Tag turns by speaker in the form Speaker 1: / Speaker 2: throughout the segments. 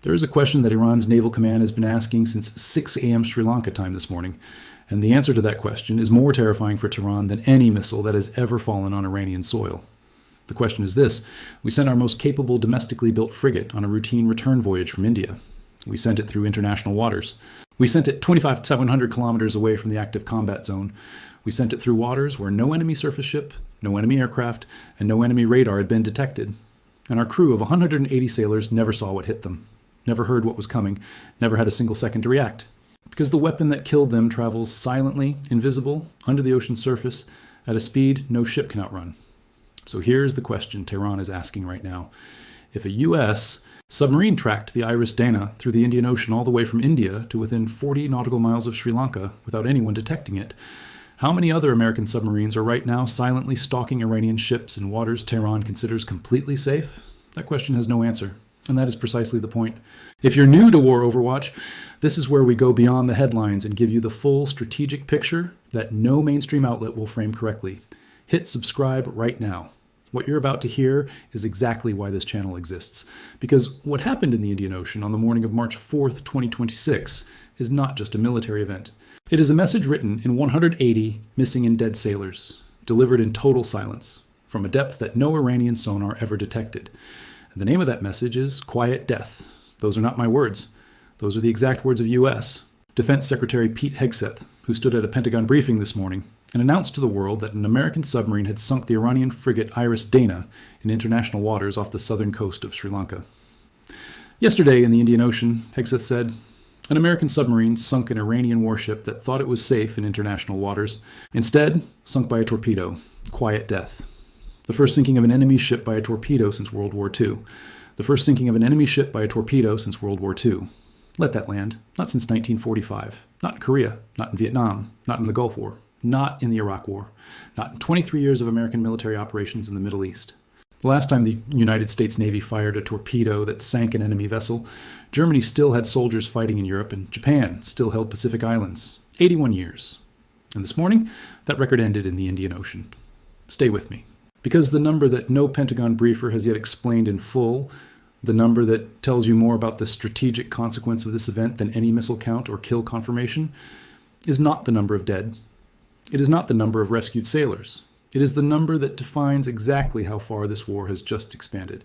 Speaker 1: There is a question that Iran's naval command has been asking since 6 a.m. Sri Lanka time this morning, and the answer to that question is more terrifying for Tehran than any missile that has ever fallen on Iranian soil. The question is this: we sent our most capable domestically built frigate on a routine return voyage from India. We sent it through international waters. We sent it 2,700 kilometers away from the active combat zone. We sent it through waters where no enemy surface ship, no enemy aircraft, and no enemy radar had been detected. And our crew of 180 sailors never saw what hit them, never heard what was coming, never had a single second to react. Because the weapon that killed them travels silently, invisible, under the ocean's surface, at a speed no ship can outrun. So here's the question Tehran is asking right now. If a U.S. submarine tracked the IRIS Dena through the Indian Ocean all the way from India to within 40 nautical miles of Sri Lanka without anyone detecting it, how many other American submarines are right now silently stalking Iranian ships in waters Tehran considers completely safe? That question has no answer, and that is precisely the point. If you're new to War Overwatch, this is where we go beyond the headlines and give you the full strategic picture that no mainstream outlet will frame correctly. Hit subscribe right now. What you're about to hear is exactly why this channel exists. Because what happened in the Indian Ocean on the morning of March 4th, 2026 is not just a military event. It is a message written in 180 missing and dead sailors, delivered in total silence, from a depth that no Iranian sonar ever detected. And the name of that message is Quiet Death. Those are not my words. Those are the exact words of U.S. Defense Secretary Pete Hegseth, who stood at a Pentagon briefing this morning and announced to the world that an American submarine had sunk the Iranian frigate IRIS Dena in international waters off the southern coast of Sri Lanka. Yesterday in the Indian Ocean, Hegseth said, an American submarine sunk an Iranian warship that thought it was safe in international waters. Instead, sunk by a torpedo. Quiet death. The first sinking of an enemy ship by a torpedo since World War II. The first sinking of an enemy ship by a torpedo since World War II. Let that land. Not since 1945. Not in Korea. Not in Vietnam. Not in the Gulf War. Not in the Iraq War. Not in 23 years of American military operations in the Middle East. The last time the United States Navy fired a torpedo that sank an enemy vessel, Germany still had soldiers fighting in Europe, and Japan still held Pacific Islands. 81 years. And this morning, that record ended in the Indian Ocean. Stay with me. Because the number that no Pentagon briefer has yet explained in full, the number that tells you more about the strategic consequence of this event than any missile count or kill confirmation, is not the number of dead. It is not the number of rescued sailors. It is the number that defines exactly how far this war has just expanded.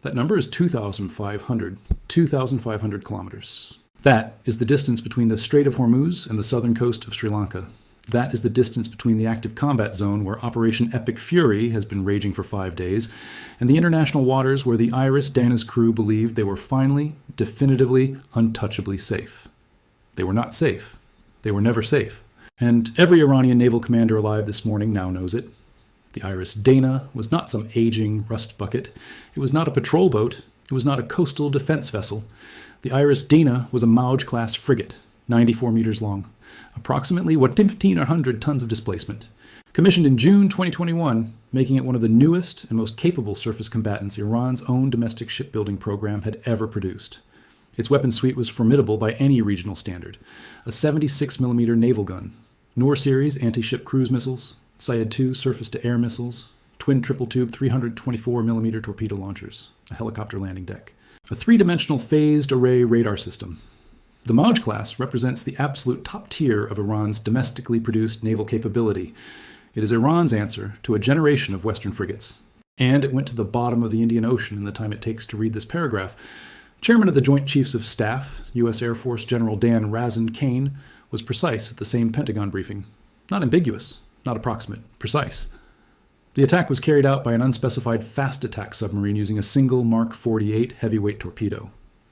Speaker 1: That number is 2,500. 2,500 kilometers. That is the distance between the Strait of Hormuz and the southern coast of Sri Lanka. That is the distance between the active combat zone where Operation Epic Fury has been raging for 5 days, and the international waters where the IRIS Dena's crew believed they were finally, definitively, untouchably safe. They were not safe. They were never safe. And every Iranian naval commander alive this morning now knows it. The IRIS Dena was not some aging rust bucket. It was not a patrol boat. It was not a coastal defense vessel. The IRIS Dena was a Moudge-class frigate, 94 meters long, approximately 1,500 tons of displacement. Commissioned in June 2021, making it one of the newest and most capable surface combatants Iran's own domestic shipbuilding program had ever produced. Its weapon suite was formidable by any regional standard. A 76mm naval gun, Noor series anti-ship cruise missiles, Sayed-2 surface-to-air missiles, twin triple-tube 324mm torpedo launchers, a helicopter landing deck, a three-dimensional phased array radar system. The Moudge-class represents the absolute top tier of Iran's domestically produced naval capability. It is Iran's answer to a generation of Western frigates. And it went to the bottom of the Indian Ocean in the time it takes to read this paragraph. Chairman of the Joint Chiefs of Staff, U.S. Air Force General Dan Razin-Kane, was precise at the same Pentagon briefing. Not ambiguous, not approximate, precise. The attack was carried out by an unspecified fast attack submarine using a single Mark 48 heavyweight torpedo.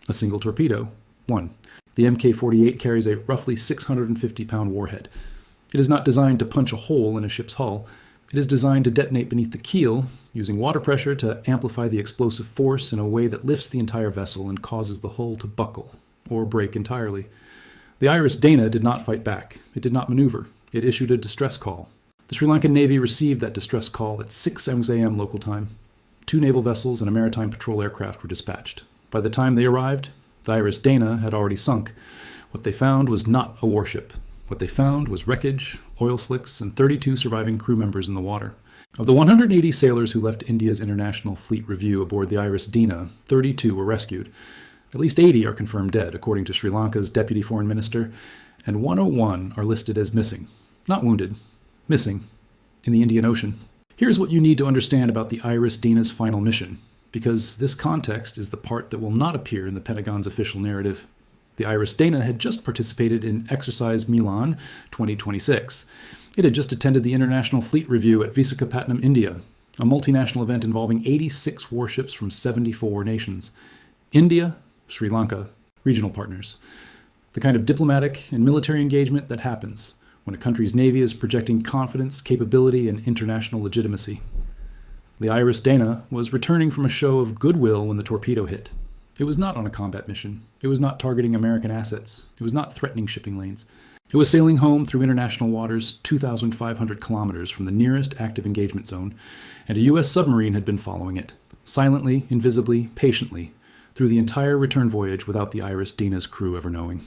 Speaker 1: A single torpedo, one. The Mk-48 carries a roughly 650-pound warhead. It is not designed to punch a hole in a ship's hull. It is designed to detonate beneath the keel, using water pressure to amplify the explosive force in a way that lifts the entire vessel and causes the hull to buckle, or break entirely. The IRIS Dena did not fight back. It did not maneuver. It issued a distress call. The Sri Lankan Navy received that distress call at 6 a.m. local time. 2 naval vessels and a maritime patrol aircraft were dispatched. By the time they arrived, the IRIS Dena had already sunk. What they found was not a warship. What they found was wreckage, oil slicks, and 32 surviving crew members in the water. Of the 180 sailors who left India's International Fleet Review aboard the IRIS Dena, 32 were rescued. At least 80 are confirmed dead, according to Sri Lanka's deputy foreign minister, and 101 are listed as missing. Not wounded, missing, in the Indian Ocean. Here's what you need to understand about the IRIS Dena's final mission, because this context is the part that will not appear in the Pentagon's official narrative. The IRIS Dena had just participated in Exercise Milan 2026. It had just attended the International Fleet Review at Visakhapatnam, India, a multinational event involving 86 warships from 74 nations. India, Sri Lanka, regional partners. The kind of diplomatic and military engagement that happens when a country's navy is projecting confidence, capability, and international legitimacy. The IRIS Dena was returning from a show of goodwill when the Torpedo hit. It was not on a combat mission. It was not targeting American assets. It was not threatening shipping lanes. It was sailing home through international waters 2,500 kilometers from the nearest active engagement zone, and a U.S. submarine had been following it, silently, invisibly, patiently, through the entire return voyage without the IRIS Dena's crew ever knowing.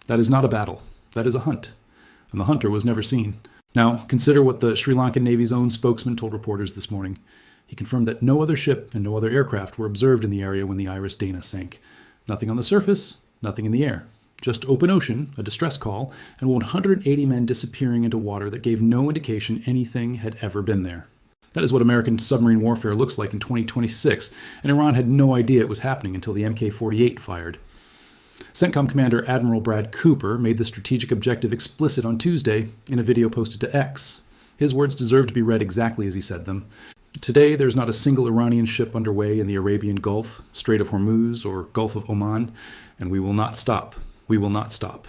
Speaker 1: That is not a battle. That is a hunt. And the hunter was never seen. Now, consider what the Sri Lankan Navy's own spokesman told reporters this morning. He confirmed that no other ship and no other aircraft were observed in the area when the IRIS Dena sank. Nothing on the surface, nothing in the air. Just open ocean, a distress call, and 180 men disappearing into water that gave no indication anything had ever been there. That is what American submarine warfare looks like in 2026, and Iran had no idea it was happening until the Mk-48 fired. CENTCOM Commander Admiral Brad Cooper made the strategic objective explicit on Tuesday in a video posted to X. His words deserve to be read exactly as he said them. Today, there's not a single Iranian ship underway in the Arabian Gulf, Strait of Hormuz, or Gulf of Oman, and we will not stop. We will not stop.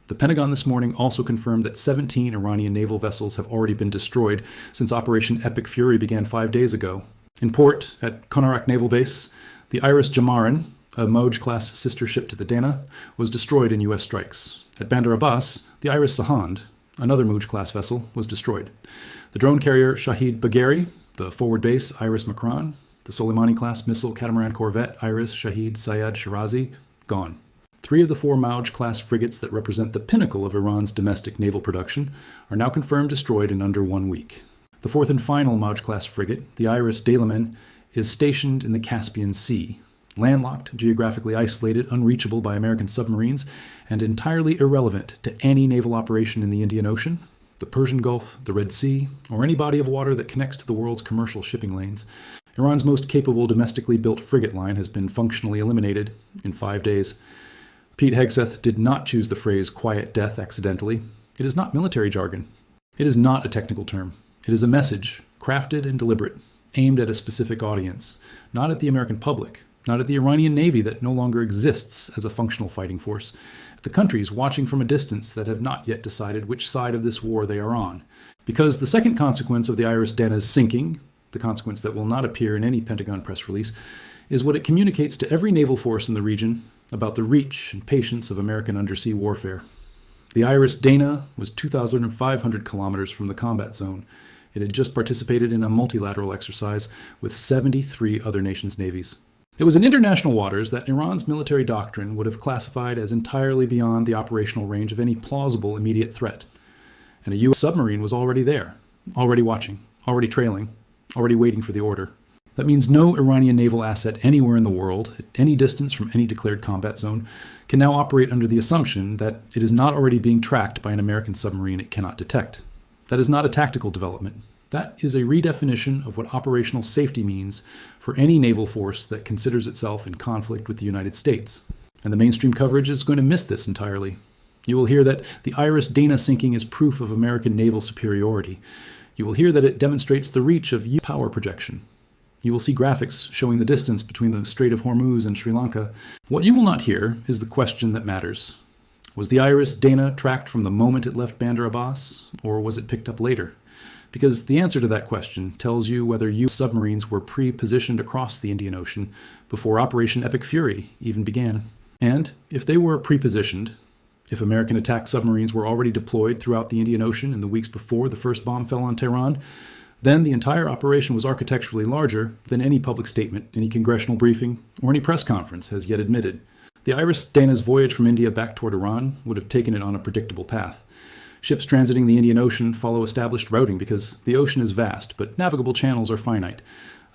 Speaker 1: The Pentagon this morning also confirmed that 17 Iranian naval vessels have already been destroyed since Operation Epic Fury began 5 days ago. In port, at Konarak Naval Base, the IRIS Submarine, a Moudge-class sister ship to the Dena, was destroyed in U.S. strikes. At Bandar Abbas, the IRIS Sahand, another Moudge-class vessel, was destroyed. The drone carrier Shahid Bagheri, the forward base IRIS Makran, the Soleimani-class missile catamaran corvette IRIS Shahid Sayed Shirazi, gone. 3 of the 4 Moudge-class frigates that represent the pinnacle of Iran's domestic naval production are now confirmed destroyed in under 1 week. The 4th and final Moudge-class frigate, the IRIS Dena, is stationed in the Caspian Sea, landlocked, geographically isolated, unreachable by American submarines, and entirely irrelevant to any naval operation in the Indian Ocean, the Persian Gulf, the Red Sea, or any body of water that connects to the world's commercial shipping lanes. Iran's most capable domestically built frigate line has been functionally eliminated in 5 days. Pete Hegseth did not choose the phrase quiet death accidentally. It is not military jargon. It is not a technical term. It is a message, crafted and deliberate, aimed at a specific audience, not at the American public, not at the Iranian Navy that no longer exists as a functional fighting force, at the countries watching from a distance that have not yet decided which side of this war they are on. Because the second consequence of the IRIS Dena's sinking, the consequence that will not appear in any Pentagon press release, is what it communicates to every naval force in the region about the reach and patience of American undersea warfare. The IRIS Dena was 2,500 kilometers from the combat zone. It had just participated in a multilateral exercise with 73 other nations' navies. It was in international waters that Iran's military doctrine would have classified as entirely beyond the operational range of any plausible immediate threat. And a U.S. submarine was already there, already watching, already trailing, already waiting for the order. That means no Iranian naval asset anywhere in the world, at any distance from any declared combat zone, can now operate under the assumption that it is not already being tracked by an American submarine it cannot detect. That is not a tactical development. That is a redefinition of what operational safety means for any naval force that considers itself in conflict with the United States. And the mainstream coverage is going to miss this entirely. You will hear that the IRIS Dena sinking is proof of American naval superiority. You will hear that it demonstrates the reach of U.S. power projection. You will see graphics showing the distance between the Strait of Hormuz and Sri Lanka. What you will not hear is the question that matters. Was the IRIS Dena tracked from the moment it left Bandar Abbas, or was it picked up later? Because the answer to that question tells you whether U.S. submarines were pre-positioned across the Indian Ocean before Operation Epic Fury even began. And if they were pre-positioned, if American attack submarines were already deployed throughout the Indian Ocean in the weeks before the first bomb fell on Tehran, then the entire operation was architecturally larger than any public statement, any congressional briefing, or any press conference has yet admitted. The IRIS Dena's voyage from India back toward Iran would have taken it on a predictable path. Ships transiting the Indian Ocean follow established routing because the ocean is vast, but navigable channels are finite.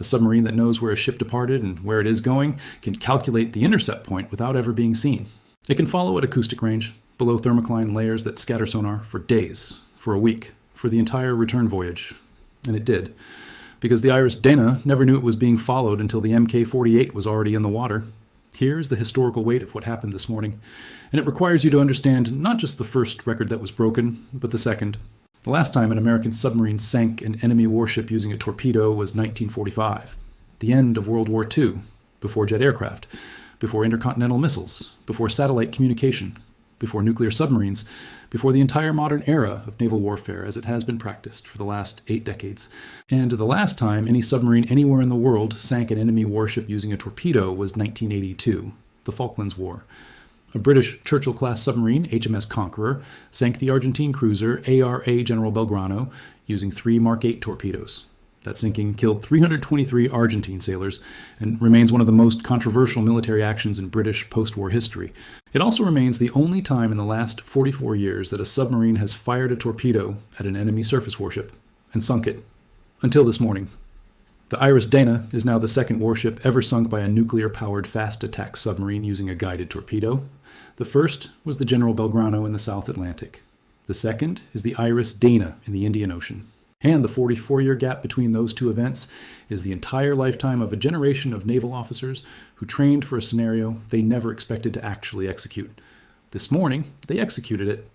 Speaker 1: A submarine that knows where a ship departed and where it is going can calculate the intercept point without ever being seen. It can follow at acoustic range, below thermocline layers that scatter sonar, for days, for a week, for the entire return voyage. And it did. Because the IRIS Dena never knew it was being followed until the Mk-48 was already in the water. Here's the historical weight of what happened this morning. And it requires you to understand not just the first record that was broken, but the second. The last time an American submarine sank an enemy warship using a torpedo was 1945. The end of World War II, before jet aircraft, before intercontinental missiles, before satellite communication, before nuclear submarines, before the entire modern era of naval warfare as it has been practiced for the last 8 decades. And the last time any submarine anywhere in the world sank an enemy warship using a torpedo was 1982, the Falklands War. A British Churchill-class submarine, HMS Conqueror, sank the Argentine cruiser ARA General Belgrano using 3 Mark 8 torpedoes. That sinking killed 323 Argentine sailors and remains one of the most controversial military actions in British post-war history. It also remains the only time in the last 44 years that a submarine has fired a torpedo at an enemy surface warship and sunk it. Until this morning. The IRIS Dena is now the second warship ever sunk by a nuclear-powered fast attack submarine using a guided torpedo. The first was the General Belgrano in the South Atlantic. The second is the IRIS Dena in the Indian Ocean. And the 44-year gap between those two events is the entire lifetime of a generation of naval officers who trained for a scenario they never expected to actually execute. This morning, they executed it.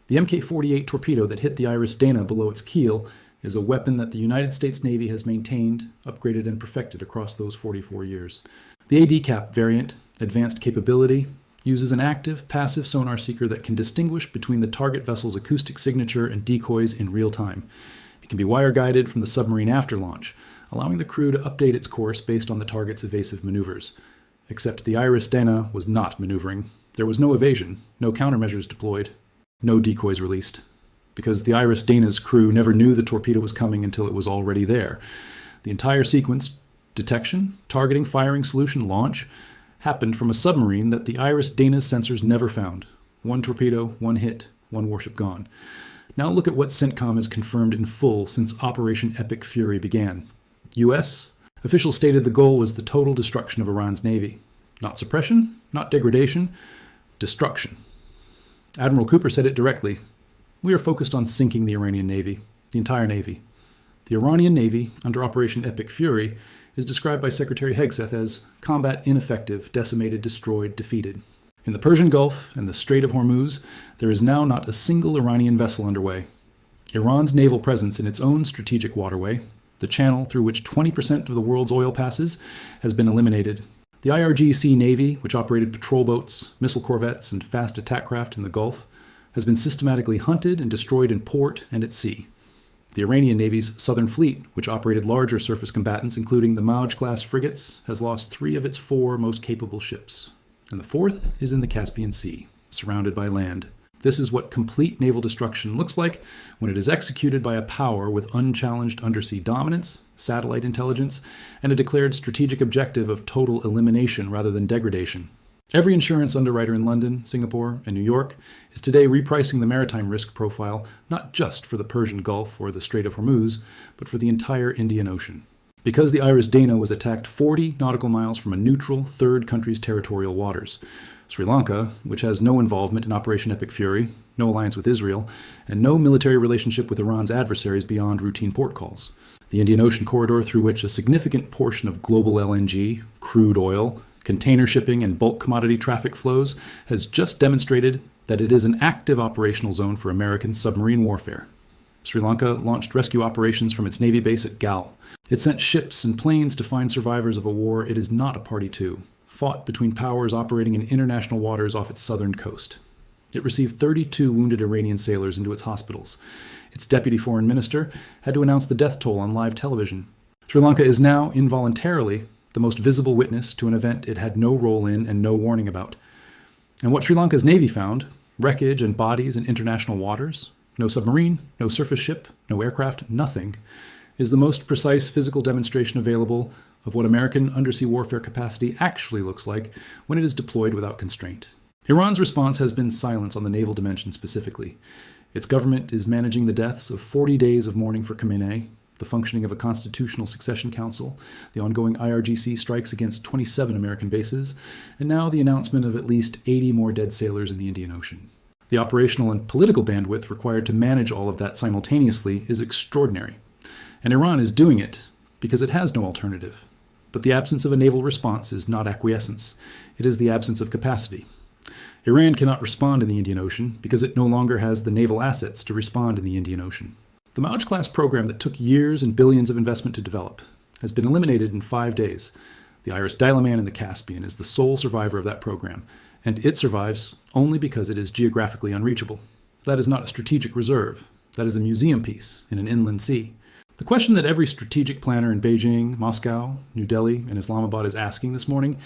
Speaker 1: The Mk-48 torpedo that hit the IRIS Dena below its keel is a weapon that the United States Navy has maintained, upgraded, and perfected across those 44 years. The ADCAP variant, Advanced Capability, uses an active, passive sonar seeker that can distinguish between the target vessel's acoustic signature and decoys in real time. It can be wire-guided from the submarine after launch, allowing the crew to update its course based on the target's evasive maneuvers. Except the IRIS Dena was not maneuvering. There was no evasion, no countermeasures deployed, no decoys released. Because the IRIS Dena's crew never knew the torpedo was coming until it was already there. The entire sequence, detection, targeting, firing, solution, launch, happened from a submarine that the IRIS Dena's sensors never found. 1 torpedo, 1 hit, 1 warship gone. Now look at what CENTCOM has confirmed in full since Operation Epic Fury began. U.S. officials stated the goal was the total destruction of Iran's navy. Not suppression, not degradation, destruction. Admiral Cooper said it directly. We are focused on sinking the Iranian navy, the entire navy. The Iranian navy, under Operation Epic Fury, is described by Secretary Hegseth as combat ineffective, decimated, destroyed, defeated. In the Persian Gulf and the Strait of Hormuz, there is now not a single Iranian vessel underway. Iran's naval presence in its own strategic waterway, the channel through which 20% of the world's oil passes, has been eliminated. The IRGC Navy, which operated patrol boats, missile corvettes, and fast attack craft in the Gulf, has been systematically hunted and destroyed in port and at sea. The Iranian Navy's Southern Fleet, which operated larger surface combatants, including the Moudge-class frigates, has lost 3 of its 4 most capable ships. And the 4th is in the Caspian Sea, surrounded by land. This is what complete naval destruction looks like when it is executed by a power with unchallenged undersea dominance, satellite intelligence, and a declared strategic objective of total elimination rather than degradation. Every insurance underwriter in London, Singapore, and New York is today repricing the maritime risk profile not just for the Persian Gulf or the Strait of Hormuz, but for the entire Indian Ocean. Because the IRIS Dena was attacked 40 nautical miles from a neutral third country's territorial waters. Sri Lanka, which has no involvement in Operation Epic Fury, no alliance with Israel, and no military relationship with Iran's adversaries beyond routine port calls. The Indian Ocean corridor through which a significant portion of global LNG, crude oil, container shipping, and bulk commodity traffic flows has just demonstrated that it is an active operational zone for American submarine warfare. Sri Lanka launched rescue operations from its Navy base at Gal. It sent ships and planes to find survivors of a war it is not a party to, fought between powers operating in international waters off its southern coast. It received 32 wounded Iranian sailors into its hospitals. Its deputy foreign minister had to announce the death toll on live television. Sri Lanka is now, involuntarily, the most visible witness to an event it had no role in and no warning about. And what Sri Lanka's Navy found, wreckage and bodies in international waters, no submarine, no surface ship, no aircraft, nothing, is the most precise physical demonstration available of what American undersea warfare capacity actually looks like when it is deployed without constraint. Iran's response has been silence on the naval dimension specifically. Its government is managing the deaths of 40 days of mourning for Khamenei, the functioning of a constitutional succession council, the ongoing IRGC strikes against 27 American bases, and now the announcement of at least 80 more dead sailors in the Indian Ocean. The operational and political bandwidth required to manage all of that simultaneously is extraordinary. And Iran is doing it because it has no alternative. But the absence of a naval response is not acquiescence. It is the absence of capacity. Iran cannot respond in the Indian Ocean because it no longer has the naval assets to respond in the Indian Ocean. The Moudge-class program that took years and billions of investment to develop has been eliminated in 5 days. The IRIS Dena in the Caspian is the sole survivor of that program, and it survives only because it is geographically unreachable. That is not a strategic reserve. That is a museum piece in an inland sea. The question that every strategic planner in Beijing, Moscow, New Delhi, and Islamabad is asking this morning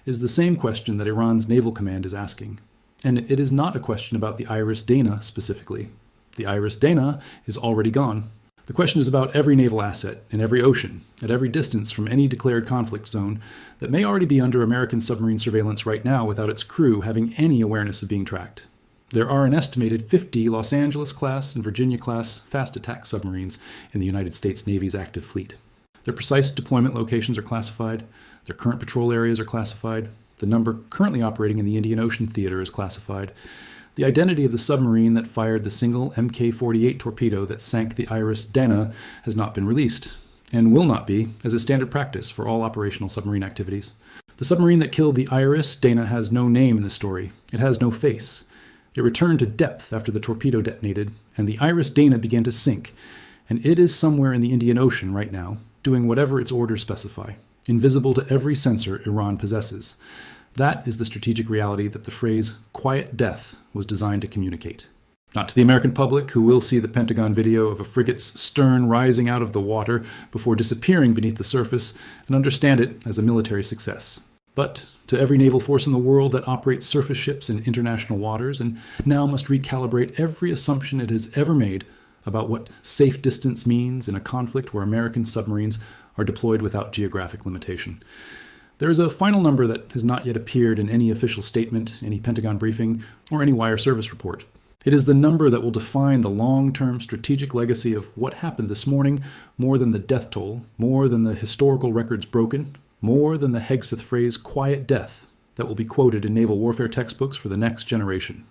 Speaker 1: is the same question that Iran's naval command is asking. And it is not a question about the IRIS Dena specifically. The IRIS Dena is already gone. The question is about every naval asset in every ocean, at every distance from any declared conflict zone that may already be under American submarine surveillance right now without its crew having any awareness of being tracked. There are an estimated 50 Los Angeles-class and Virginia-class fast attack submarines in the United States Navy's active fleet. Their precise deployment locations are classified, their current patrol areas are classified, the number currently operating in the Indian Ocean theater is classified. The identity of the submarine that fired the single Mk-48 torpedo that sank the IRIS Dena has not been released, and will not be, as is standard practice for all operational submarine activities. The submarine that killed the IRIS Dena has no name in the story. It has no face. It returned to depth after the torpedo detonated, and the IRIS Dena began to sink, and it is somewhere in the Indian Ocean right now, doing whatever its orders specify, invisible to every sensor Iran possesses. That is the strategic reality that the phrase quiet death was designed to communicate. Not to the American public, who will see the Pentagon video of a frigate's stern rising out of the water before disappearing beneath the surface and understand it as a military success. But to every naval force in the world that operates surface ships in international waters and now must recalibrate every assumption it has ever made about what safe distance means in a conflict where American submarines are deployed without geographic limitation. There is a final number that has not yet appeared in any official statement, any Pentagon briefing, or any wire service report. It is the number that will define the long-term strategic legacy of what happened this morning, more than the death toll, more than the historical records broken, more than the Hegseth phrase quiet death that will be quoted in naval warfare textbooks for the next generation.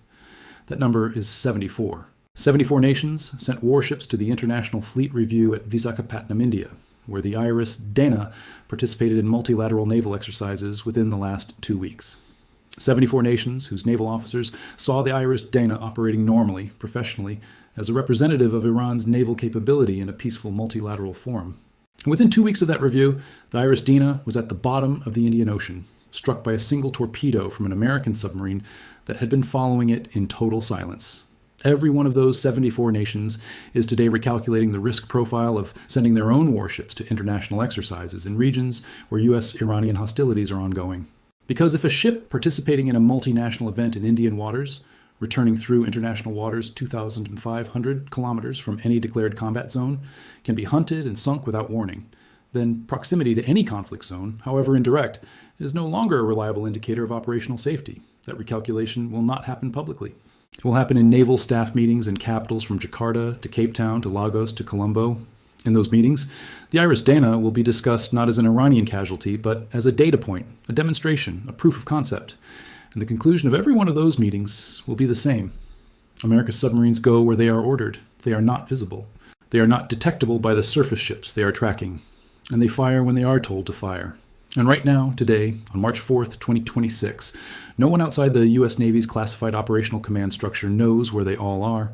Speaker 1: That number is 74. 74 nations sent warships to the International Fleet Review at Visakhapatnam, India, where the IRIS Dena participated in multilateral naval exercises within the last 2 weeks. 74 nations whose naval officers saw the IRIS Dena operating normally, professionally, as a representative of Iran's naval capability in a peaceful multilateral forum. And within 2 weeks of that review, the IRIS Dena was at the bottom of the Indian Ocean, struck by a single torpedo from an American submarine that had been following it in total silence. Every one of those 74 nations is today recalculating the risk profile of sending their own warships to international exercises in regions where U.S.-Iranian hostilities are ongoing. Because if a ship participating in a multinational event in Indian waters, returning through international waters 2,500 kilometers from any declared combat zone, can be hunted and sunk without warning, then proximity to any conflict zone, however indirect, is no longer a reliable indicator of operational safety. That recalculation will not happen publicly. It will happen in naval staff meetings in capitals from Jakarta to Cape Town to Lagos to Colombo. In those meetings, the IRIS Dena will be discussed not as an Iranian casualty, but as a data point, a demonstration, a proof of concept. And the conclusion of every one of those meetings will be the same. America's submarines go where they are ordered. They are not visible. They are not detectable by the surface ships they are tracking. And they fire when they are told to fire. And right now, today, on March 4th, 2026, no one outside the U.S. Navy's classified operational command structure knows where they all are.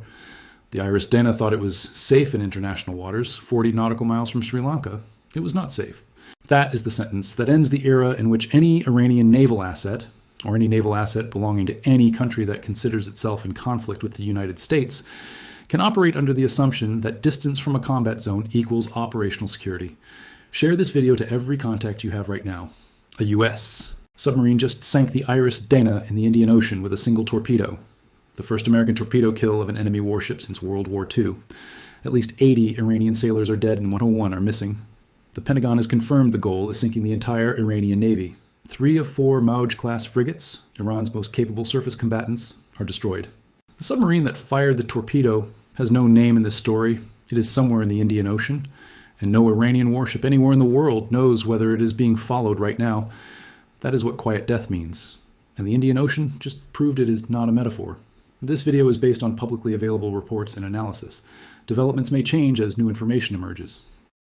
Speaker 1: The IRIS Dena thought it was safe in international waters, 40 nautical miles from Sri Lanka. It was not safe. That is the sentence that ends the era in which any Iranian naval asset, or any naval asset belonging to any country that considers itself in conflict with the United States, can operate under the assumption that distance from a combat zone equals operational security. Share this video to every contact you have right now. A U.S. submarine just sank the IRIS Dena in the Indian Ocean with a single torpedo. The first American torpedo kill of an enemy warship since World War II. At least 80 Iranian sailors are dead and 101 are missing. The Pentagon has confirmed the goal is sinking the entire Iranian Navy. 3 of 4 Moudge-class frigates, Iran's most capable surface combatants, are destroyed. The submarine that fired the torpedo has no name in this story. It is somewhere in the Indian Ocean. and no Iranian warship anywhere in the world knows whether it is being followed right now. That is what quiet death means. And the Indian Ocean just proved it is not a metaphor. This video is based on publicly available reports and analysis. Developments may change as new information emerges.